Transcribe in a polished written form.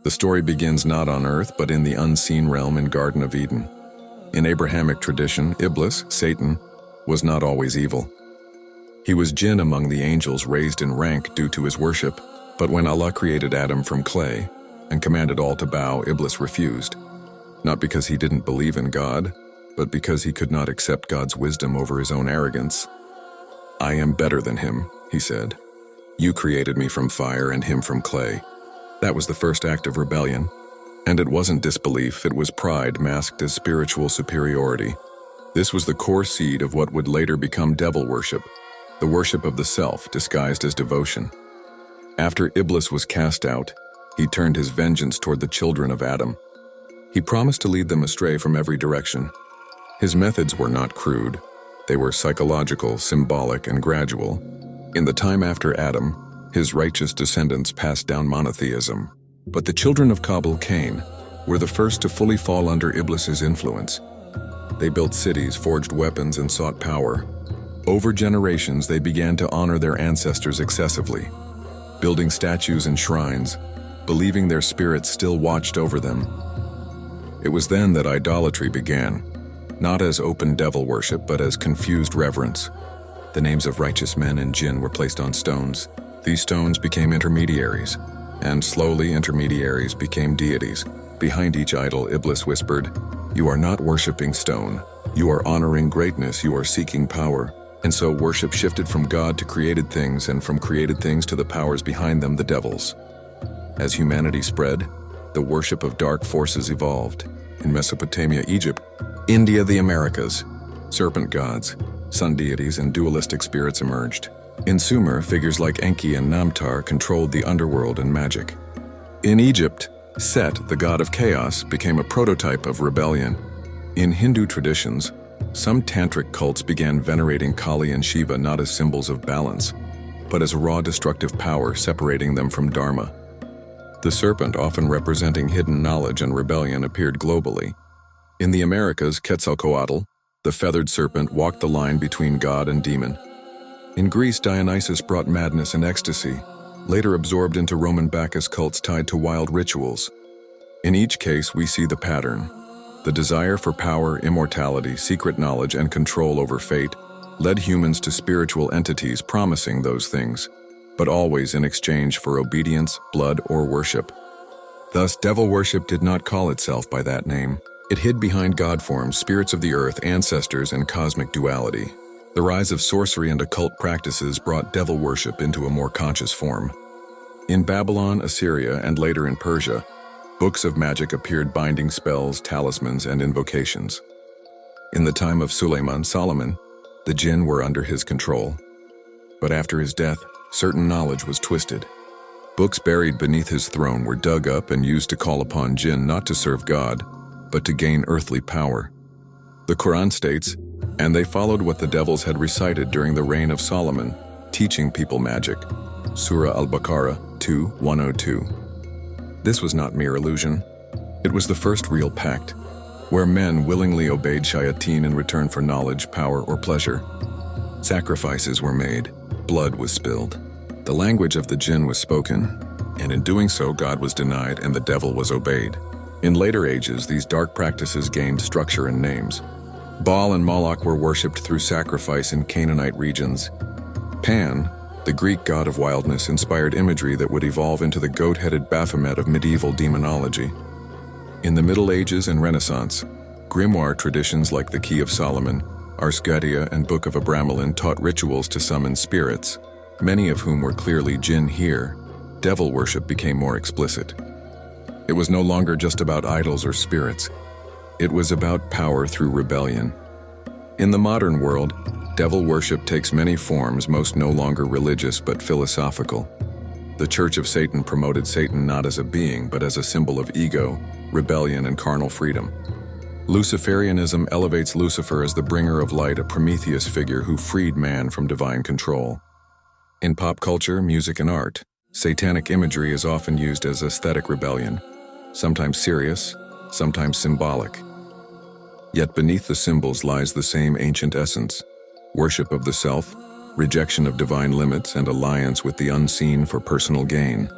The story begins not on earth, but in the unseen realm in Garden of Eden. In Abrahamic tradition, Iblis, Satan, was not always evil. He was jinn among the angels, raised in rank due to his worship, but when Allah created Adam from clay and commanded all to bow, Iblis refused, not because he didn't believe in God, but because he could not accept God's wisdom over his own arrogance. "I am better than him," he said. "You created me from fire and him from clay." That was the first act of rebellion. And it wasn't disbelief, it was pride masked as spiritual superiority. This was the core seed of what would later become devil worship, the worship of the self disguised as devotion. After Iblis was cast out, he turned his vengeance toward the children of Adam. He promised to lead them astray from every direction. His methods were not crude. They were psychological, symbolic, and gradual. In the time after Adam, his righteous descendants passed down monotheism. But the children of Kabil, Cain, were the first to fully fall under Iblis's influence. They built cities, forged weapons, and sought power. Over generations, they began to honor their ancestors excessively, building statues and shrines, believing their spirits still watched over them. It was then that idolatry began, not as open devil worship, but as confused reverence. The names of righteous men and jinn were placed on stones. These stones became intermediaries, and slowly intermediaries became deities. Behind each idol, Iblis whispered, "You are not worshiping stone. You are honoring greatness. You are seeking power." And so worship shifted from God to created things, and from created things to the powers behind them, the devils. As humanity spread, the worship of dark forces evolved. In Mesopotamia, Egypt, India, the Americas, serpent gods, sun deities, and dualistic spirits emerged. In Sumer, figures like Enki and Namtar controlled the underworld and magic. In Egypt, Set, the god of chaos, became a prototype of rebellion. In Hindu traditions, some tantric cults began venerating Kali and Shiva not as symbols of balance, but as raw destructive power separating them from Dharma. The serpent, often representing hidden knowledge and rebellion, appeared globally. In the Americas, Quetzalcoatl, the feathered serpent, walked the line between god and demon. In Greece, Dionysus brought madness and ecstasy, later absorbed into Roman Bacchus cults tied to wild rituals. In each case, we see the pattern. The desire for power, immortality, secret knowledge, and control over fate led humans to spiritual entities promising those things, but always in exchange for obedience, blood, or worship. Thus, devil worship did not call itself by that name. It hid behind god forms, spirits of the earth, ancestors, and cosmic duality. The rise of sorcery and occult practices brought devil worship into a more conscious form. In Babylon, Assyria, and later in Persia, books of magic appeared binding spells, talismans, and invocations. In the time of Suleiman, Solomon, the jinn were under his control. But after his death, certain knowledge was twisted. Books buried beneath his throne were dug up and used to call upon jinn not to serve God, but to gain earthly power. The Quran states, "And they followed what the devils had recited during the reign of Solomon, teaching people magic." Surah Al-Baqarah 2:102. This was not mere illusion. It was the first real pact, where men willingly obeyed shayateen in return for knowledge, power, or pleasure. Sacrifices were made, blood was spilled. The language of the jinn was spoken, and in doing so, God was denied and the devil was obeyed. In later ages, these dark practices gained structure and names. Baal and Moloch were worshipped through sacrifice in Canaanite regions. Pan, the Greek god of wildness, inspired imagery that would evolve into the goat-headed Baphomet of medieval demonology. In the Middle Ages and Renaissance, grimoire traditions like the Key of Solomon, Ars Goetia, and Book of Abramelin taught rituals to summon spirits, many of whom were clearly jinn here. Devil worship became more explicit. It was no longer just about idols or spirits. It was about power through rebellion. In the modern world, devil worship takes many forms, most no longer religious but philosophical. The Church of Satan promoted Satan not as a being, but as a symbol of ego, rebellion, and carnal freedom. Luciferianism elevates Lucifer as the bringer of light, a Prometheus figure who freed man from divine control. In pop culture, music, and art, satanic imagery is often used as aesthetic rebellion, sometimes serious, sometimes symbolic. Yet beneath the symbols lies the same ancient essence: worship of the self, rejection of divine limits, and alliance with the unseen for personal gain.